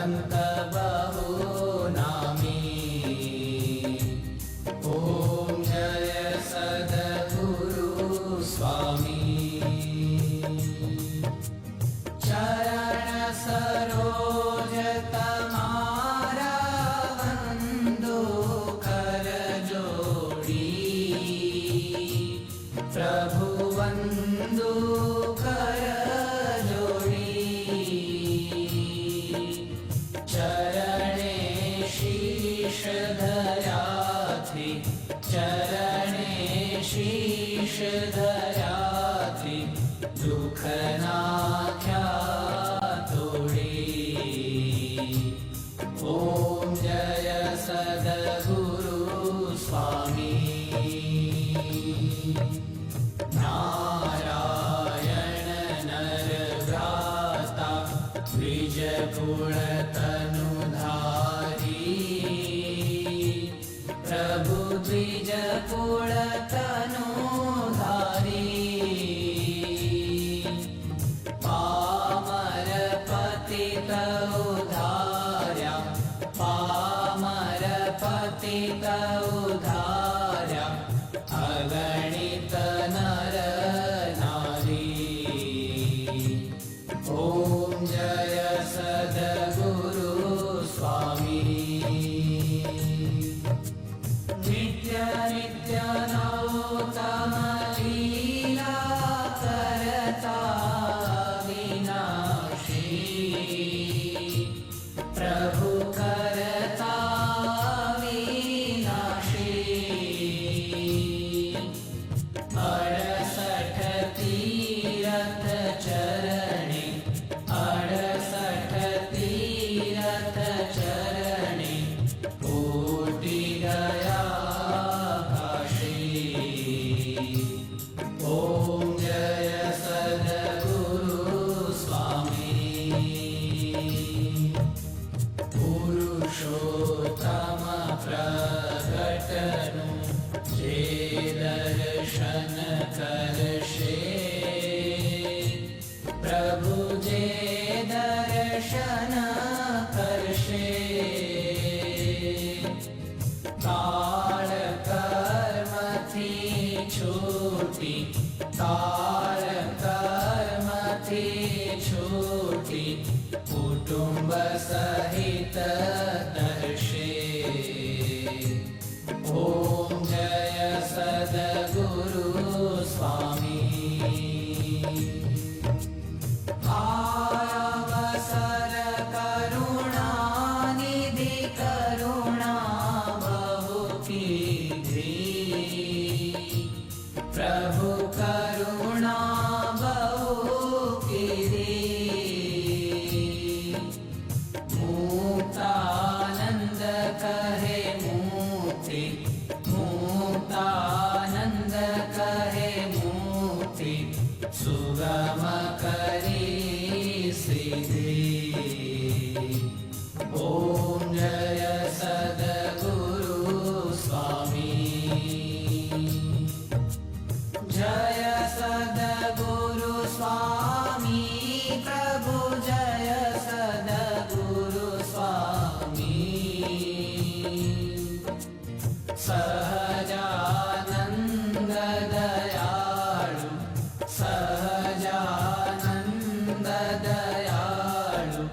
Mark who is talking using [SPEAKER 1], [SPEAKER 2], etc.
[SPEAKER 1] भगवन्त बहुनामी। ॐ जय सद्गुरु स्वामी। चरण सरोज तमारा वंदो कर जोड़ी। प्रभु वंदो कर जोड़ी। चरणे शीश धरा थी, चरणे शीश धरा थी, दुख नाख्या तोड़ी। ॐ जय सद्गुरु स्वामी। नारायण नर भ्राता द्विज कुल तनुधारी। प्रभु द्विज कुल तनुधारी। पामर पतित उधार्या, पामर पतित उधार्या, अगणित नर नारी। ॐ जय सद्गुरु स्वामी। नित्य नित्य नौतम लीला करता विनाशी। प्रभु करता विनाशी। 68 तीरथ चरणे, 68 तीरथ चरणे, कोटि गया काशी। ॐ जय सद्गुरु स्वामी। पुरुषोत्तम प्रगटनु जे दर्शन करशे। प्रभु जे दर्शन करशे। काल कर्म थी छूटी, काल कर्म थी छूटी, कुटुंब सहित दर्शे। ॐ जय सद्गुरु स्वामी। अवसर करुणा निधि करुणा बहु कीधी। प्रभु करुणा बहु कीधी। मुक्तानंद कहे मुक्ति, मुक्तानंद कहे मुक्ति, सुगम करी सिद्धि। ॐ जय सद्गुरु स्वामी। जय सद्गुरु स्वामी। प्रभु जय सद्गुरु स्वामी। सहजानंद दयालु, सहजानंद दयालु,